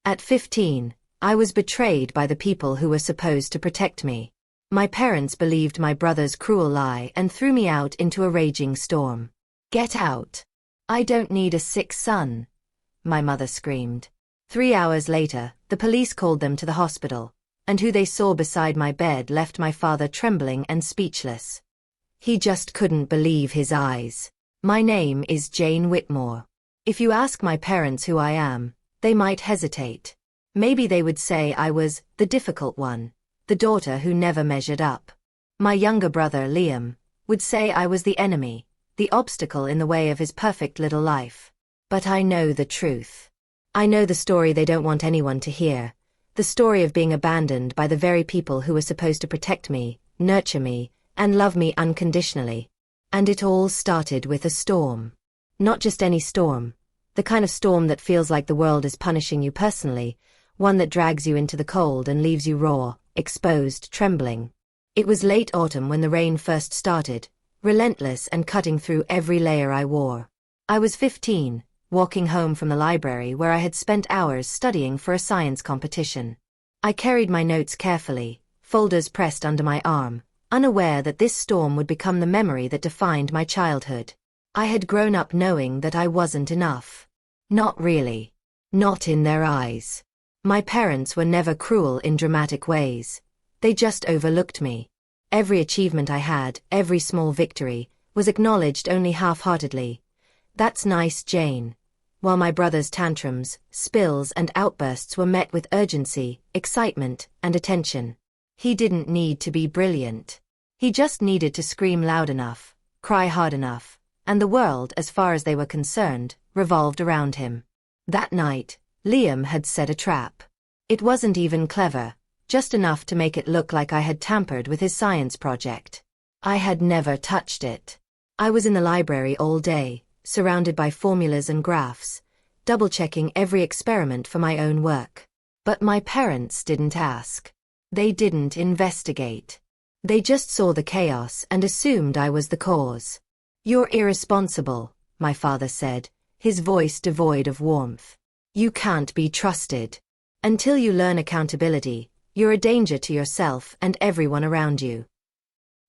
At 15, I was betrayed by the people who were supposed to protect me. My parents believed my brother's cruel lie and threw me out into a raging storm. "Get out! I don't need a sick son," my mother screamed. 3 hours later, the police called them to the hospital, and who they saw beside my bed left my father trembling and speechless. He just couldn't believe his eyes. My name is Jane Whitmore. If you ask my parents who I am, they might hesitate. Maybe they would say I was the difficult one, the daughter who never measured up. My younger brother, Liam, would say I was the enemy, the obstacle in the way of his perfect little life. But I know the truth. I know the story they don't want anyone to hear, the story of being abandoned by the very people who were supposed to protect me, nurture me, and love me unconditionally. And it all started with a storm. Not just any storm, the kind of storm that feels like the world is punishing you personally, one that drags you into the cold and leaves you raw, exposed, trembling. It was late autumn when the rain first started, relentless and cutting through every layer I wore. I was 15, walking home from the library where I had spent hours studying for a science competition. I carried my notes carefully, folders pressed under my arm, unaware that this storm would become the memory that defined my childhood. I had grown up knowing that I wasn't enough. Not really. Not in their eyes. My parents were never cruel in dramatic ways. They just overlooked me. Every achievement I had, every small victory, was acknowledged only half-heartedly. "That's nice, Jane." While my brother's tantrums, spills and outbursts were met with urgency, excitement, and attention. He didn't need to be brilliant. He just needed to scream loud enough, cry hard enough, and the world, as far as they were concerned, revolved around him. That night, Liam had set a trap. It wasn't even clever, just enough to make it look like I had tampered with his science project. I had never touched it. I was in the library all day, surrounded by formulas and graphs, double-checking every experiment for my own work. But my parents didn't ask. They didn't investigate. They just saw the chaos and assumed I was the cause. "You're irresponsible," my father said, his voice devoid of warmth. "You can't be trusted. Until you learn accountability, you're a danger to yourself and everyone around you."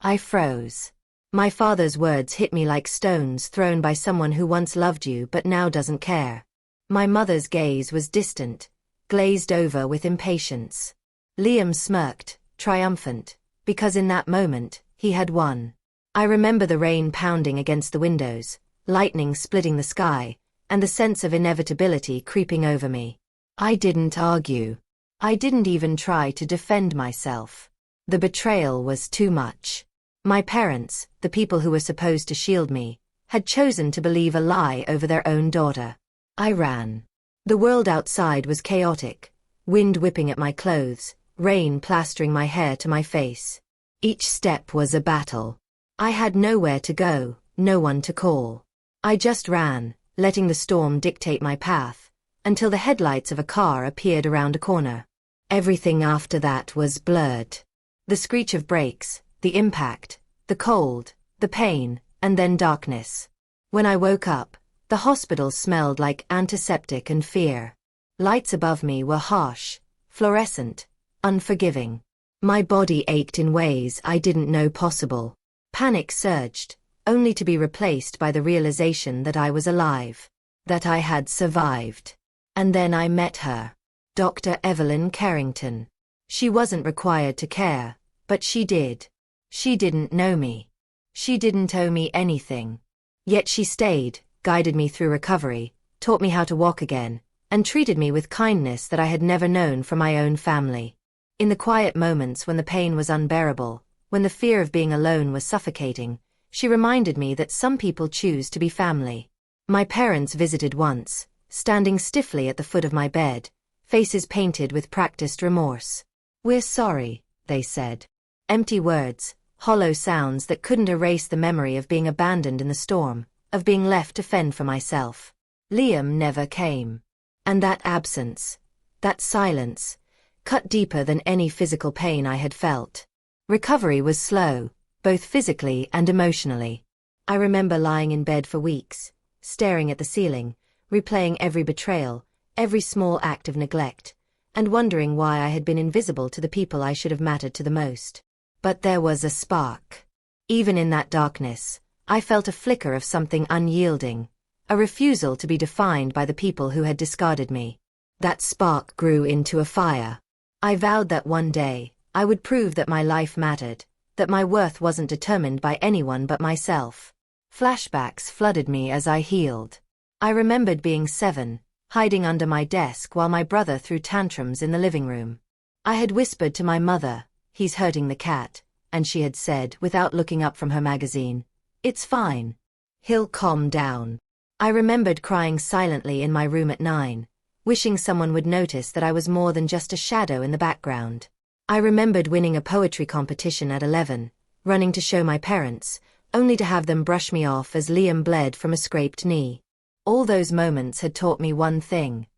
I froze. My father's words hit me like stones thrown by someone who once loved you but now doesn't care. My mother's gaze was distant, glazed over with impatience. Liam smirked, triumphant, because in that moment, he had won. I remember the rain pounding against the windows, lightning splitting the sky, and the sense of inevitability creeping over me. I didn't argue. I didn't even try to defend myself. The betrayal was too much. My parents, the people who were supposed to shield me, had chosen to believe a lie over their own daughter. I ran. The world outside was chaotic, wind whipping at my clothes, rain plastering my hair to my face. Each step was a battle. I had nowhere to go, no one to call. I just ran, letting the storm dictate my path, until the headlights of a car appeared around a corner. Everything after that was blurred. The screech of brakes, the impact, the cold, the pain, and then darkness. When I woke up, the hospital smelled like antiseptic and fear. Lights above me were harsh, fluorescent, unforgiving. My body ached in ways I didn't know possible. Panic surged, only to be replaced by the realization that I was alive, that I had survived. And then I met her. Dr. Evelyn Carrington. She wasn't required to care, but she did. She didn't know me. She didn't owe me anything. Yet she stayed, guided me through recovery, taught me how to walk again, and treated me with kindness that I had never known from my own family. In the quiet moments when the pain was unbearable, when the fear of being alone was suffocating, she reminded me that some people choose to be family. My parents visited once, standing stiffly at the foot of my bed, faces painted with practiced remorse. "We're sorry," they said. Empty words, hollow sounds that couldn't erase the memory of being abandoned in the storm, of being left to fend for myself. Liam never came. And that absence, that silence, cut deeper than any physical pain I had felt. Recovery was slow, both physically and emotionally. I remember lying in bed for weeks, staring at the ceiling, replaying every betrayal, every small act of neglect, and wondering why I had been invisible to the people I should have mattered to the most. But there was a spark. Even in that darkness, I felt a flicker of something unyielding, a refusal to be defined by the people who had discarded me. That spark grew into a fire. I vowed that one day, I would prove that my life mattered, that my worth wasn't determined by anyone but myself. Flashbacks flooded me as I healed. I remembered being 7, hiding under my desk while my brother threw tantrums in the living room. I had whispered to my mother, "He's hurting the cat," and she had said, without looking up from her magazine, "It's fine. He'll calm down." I remembered crying silently in my room at 9, wishing someone would notice that I was more than just a shadow in the background. I remembered winning a poetry competition at 11, running to show my parents, only to have them brush me off as Liam bled from a scraped knee. All those moments had taught me one thing.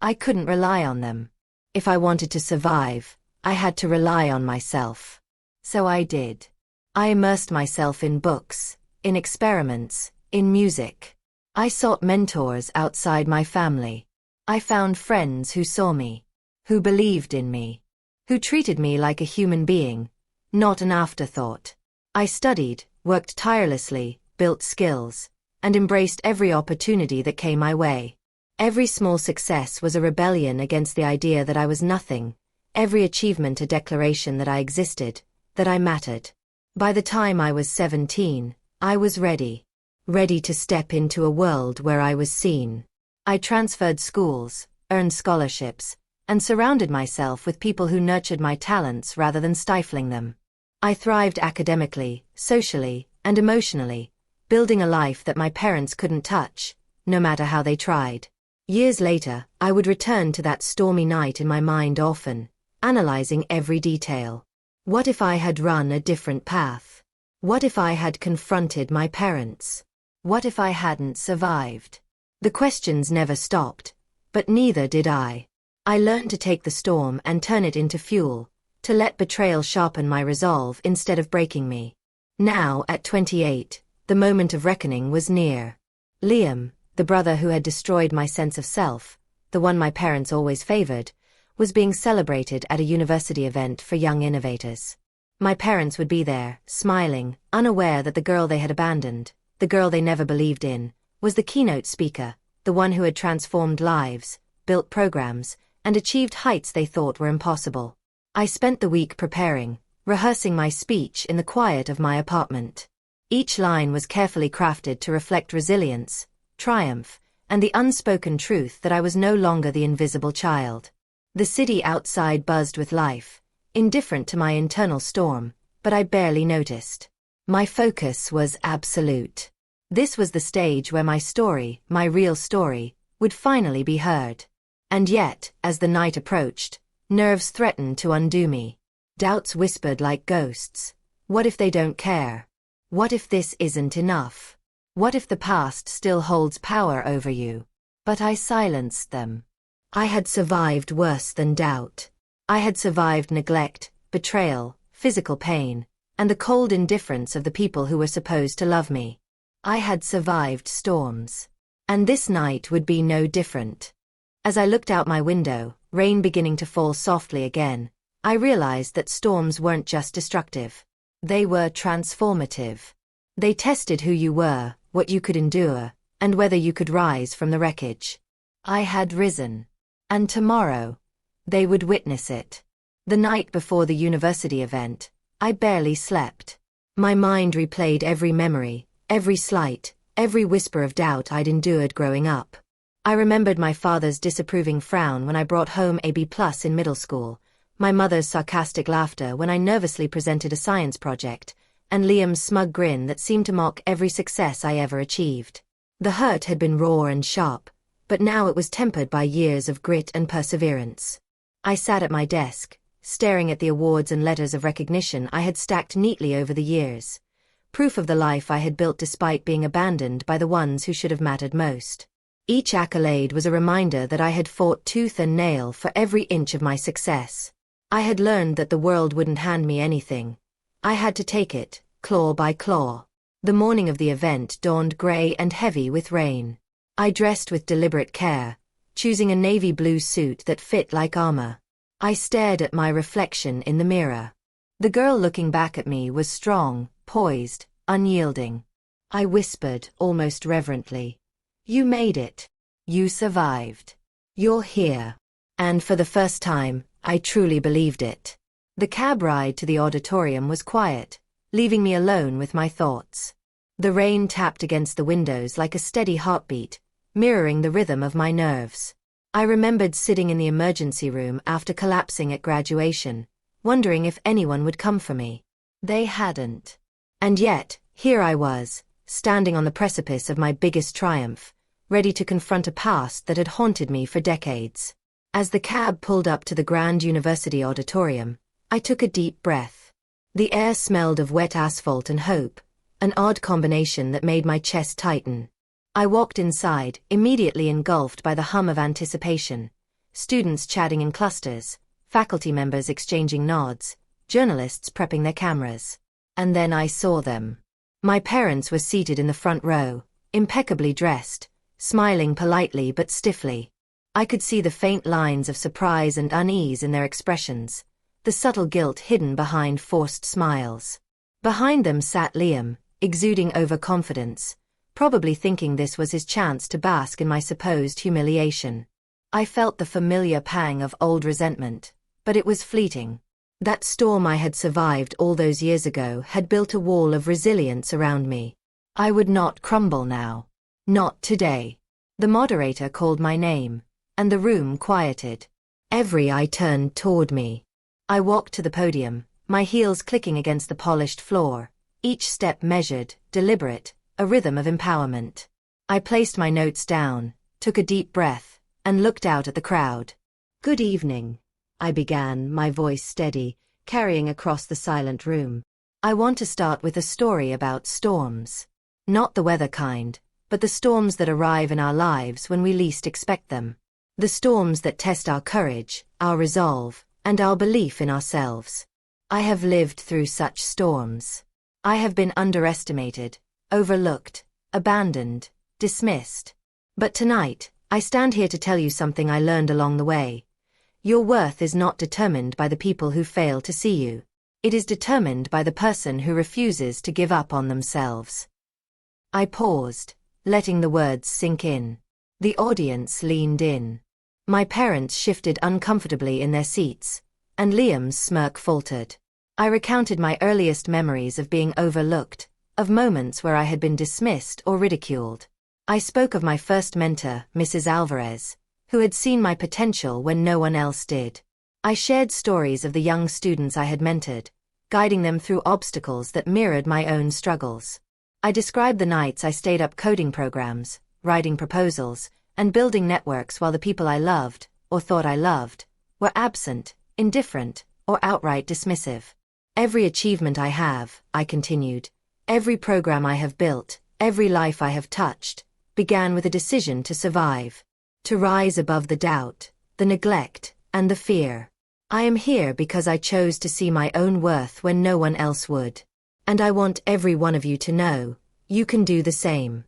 I couldn't rely on them. If I wanted to survive, I had to rely on myself. So I did. I immersed myself in books, in experiments, in music. I sought mentors outside my family. I found friends who saw me, who believed in me, who treated me like a human being, not an afterthought. I studied, worked tirelessly, built skills, and embraced every opportunity that came my way. Every small success was a rebellion against the idea that I was nothing, every achievement a declaration that I existed, that I mattered. By the time I was 17, I was ready to step into a world where I was seen. I transferred schools, earned scholarships, and surrounded myself with people who nurtured my talents rather than stifling them. I thrived academically, socially, and emotionally, building a life that my parents couldn't touch, no matter how they tried. Years later, I would return to that stormy night in my mind often, analyzing every detail. What if I had run a different path? What if I had confronted my parents? What if I hadn't survived? The questions never stopped, but neither did I. I learned to take the storm and turn it into fuel, to let betrayal sharpen my resolve instead of breaking me. Now, at 28, the moment of reckoning was near. Liam, the brother who had destroyed my sense of self, the one my parents always favored, was being celebrated at a university event for young innovators. My parents would be there, smiling, unaware that the girl they had abandoned, the girl they never believed in, was the keynote speaker, the one who had transformed lives, built programs, and achieved heights they thought were impossible. I spent the week preparing, rehearsing my speech in the quiet of my apartment. Each line was carefully crafted to reflect resilience, triumph, and the unspoken truth that I was no longer the invisible child. The city outside buzzed with life, indifferent to my internal storm, but I barely noticed. My focus was absolute. This was the stage where my story, my real story, would finally be heard. And yet, as the night approached, nerves threatened to undo me. Doubts whispered like ghosts. What if they don't care? What if this isn't enough? What if the past still holds power over you? But I silenced them. I had survived worse than doubt. I had survived neglect, betrayal, physical pain, and the cold indifference of the people who were supposed to love me. I had survived storms. And this night would be no different. As I looked out my window, rain beginning to fall softly again, I realized that storms weren't just destructive. They were transformative. They tested who you were, what you could endure, and whether you could rise from the wreckage. I had risen. And tomorrow, they would witness it. The night before the university event, I barely slept. My mind replayed every memory, every slight, every whisper of doubt I'd endured growing up. I remembered my father's disapproving frown when I brought home a B+ in middle school, my mother's sarcastic laughter when I nervously presented a science project, and Liam's smug grin that seemed to mock every success I ever achieved. The hurt had been raw and sharp, but now it was tempered by years of grit and perseverance. I sat at my desk, staring at the awards and letters of recognition I had stacked neatly over the years, proof of the life I had built despite being abandoned by the ones who should have mattered most. Each accolade was a reminder that I had fought tooth and nail for every inch of my success. I had learned that the world wouldn't hand me anything. I had to take it, claw by claw. The morning of the event dawned gray and heavy with rain. I dressed with deliberate care, choosing a navy blue suit that fit like armor. I stared at my reflection in the mirror. The girl looking back at me was strong, poised, unyielding. I whispered, almost reverently, "You made it. You survived. You're here." And for the first time, I truly believed it. The cab ride to the auditorium was quiet, leaving me alone with my thoughts. The rain tapped against the windows like a steady heartbeat, mirroring the rhythm of my nerves. I remembered sitting in the emergency room after collapsing at graduation, wondering if anyone would come for me. They hadn't. And yet, here I was, standing on the precipice of my biggest triumph, ready to confront a past that had haunted me for decades. As the cab pulled up to the Grand University Auditorium, I took a deep breath. The air smelled of wet asphalt and hope, an odd combination that made my chest tighten. I walked inside, immediately engulfed by the hum of anticipation. Students chatting in clusters, faculty members exchanging nods, journalists prepping their cameras. And then I saw them. My parents were seated in the front row, impeccably dressed, smiling politely but stiffly. I could see the faint lines of surprise and unease in their expressions, the subtle guilt hidden behind forced smiles. Behind them sat Liam, exuding overconfidence, probably thinking this was his chance to bask in my supposed humiliation. I felt the familiar pang of old resentment, but it was fleeting. That storm I had survived all those years ago had built a wall of resilience around me. I would not crumble now. Not today. The moderator called my name, and the room quieted. Every eye turned toward me. I walked to the podium, my heels clicking against the polished floor, each step measured, deliberate, a rhythm of empowerment. I placed my notes down, took a deep breath, and looked out at the crowd. "Good evening," I began, my voice steady, carrying across the silent room. "I want to start with a story about storms. Not the weather kind, but the storms that arrive in our lives when we least expect them. The storms that test our courage, our resolve, and our belief in ourselves. I have lived through such storms. I have been underestimated, overlooked, abandoned, dismissed. But tonight, I stand here to tell you something I learned along the way. Your worth is not determined by the people who fail to see you. It is determined by the person who refuses to give up on themselves." I paused, letting the words sink in. The audience leaned in. My parents shifted uncomfortably in their seats, and Liam's smirk faltered. I recounted my earliest memories of being overlooked, of moments where I had been dismissed or ridiculed. I spoke of my first mentor, Mrs. Alvarez, who had seen my potential when no one else did. I shared stories of the young students I had mentored, guiding them through obstacles that mirrored my own struggles. I described the nights I stayed up coding programs, writing proposals, and building networks while the people I loved, or thought I loved, were absent, indifferent, or outright dismissive. "Every achievement I have," I continued, "every program I have built, every life I have touched, began with a decision to survive. To rise above the doubt, the neglect, and the fear. I am here because I chose to see my own worth when no one else would. And I want every one of you to know, you can do the same."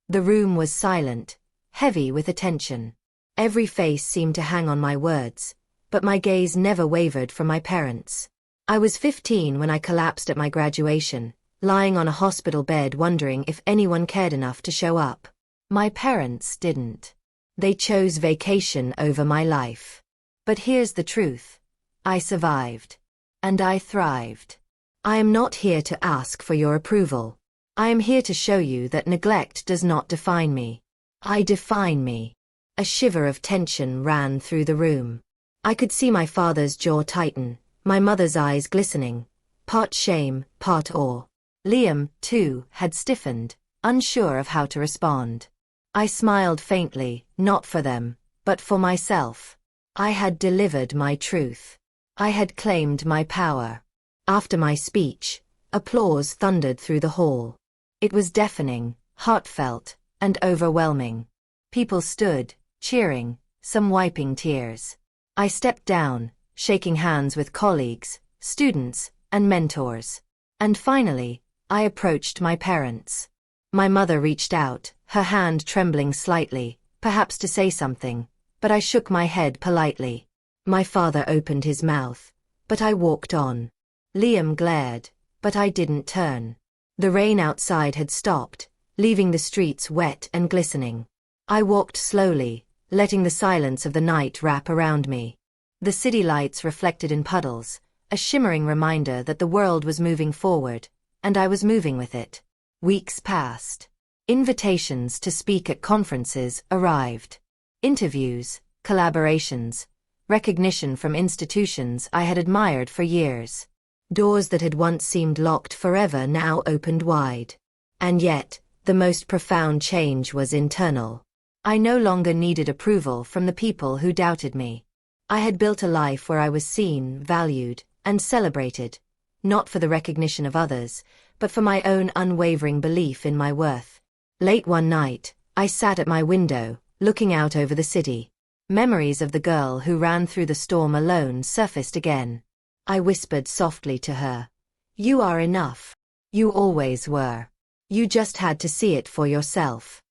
The room was silent, heavy with attention. Every face seemed to hang on my words, but my gaze never wavered from my parents. I was 15 when I collapsed at my graduation, lying on a hospital bed wondering if anyone cared enough to show up. My parents didn't. They chose vacation over my life. But here's the truth. I survived. And I thrived. I am not here to ask for your approval. I am here to show you that neglect does not define me. I define me. A shiver of tension ran through the room. I could see my father's jaw tighten, my mother's eyes glistening, part shame, part awe. Liam, too, had stiffened, unsure of how to respond. I smiled faintly, not for them, but for myself. I had delivered my truth. I had claimed my power. After my speech, applause thundered through the hall. It was deafening, heartfelt, and overwhelming. People stood, cheering, some wiping tears. I stepped down, shaking hands with colleagues, students, and mentors. And finally, I approached my parents. My mother reached out, her hand trembling slightly, perhaps to say something, but I shook my head politely. My father opened his mouth, but I walked on. Liam glared, but I didn't turn. The rain outside had stopped, leaving the streets wet and glistening. I walked slowly, letting the silence of the night wrap around me. The city lights reflected in puddles, a shimmering reminder that the world was moving forward, and I was moving with it. Weeks passed. Invitations to speak at conferences arrived. Interviews, collaborations, recognition from institutions I had admired for years. Doors that had once seemed locked forever now opened wide. And yet, the most profound change was internal. I no longer needed approval from the people who doubted me. I had built a life where I was seen, valued, and celebrated, not for the recognition of others, but for my own unwavering belief in my worth. Late one night, I sat at my window, looking out over the city. Memories of the girl who ran through the storm alone surfaced again. I whispered softly to her, "You are enough. You always were. You just had to see it for yourself."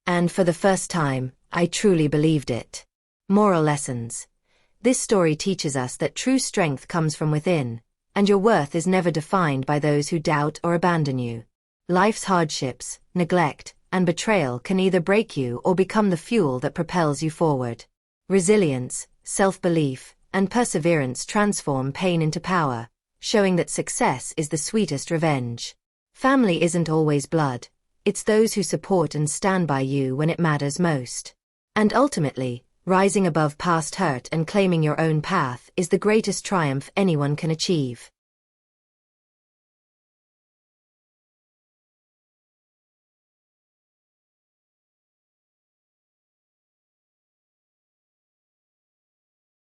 And for the first time, I truly believed it. Moral lessons. This story teaches us that true strength comes from within, and your worth is never defined by those who doubt or abandon you. Life's hardships, neglect, and betrayal can either break you or become the fuel that propels you forward. Resilience, self-belief, and perseverance transform pain into power, showing that success is the sweetest revenge. Family isn't always blood. It's those who support and stand by you when it matters most. And ultimately, rising above past hurt and claiming your own path is the greatest triumph anyone can achieve.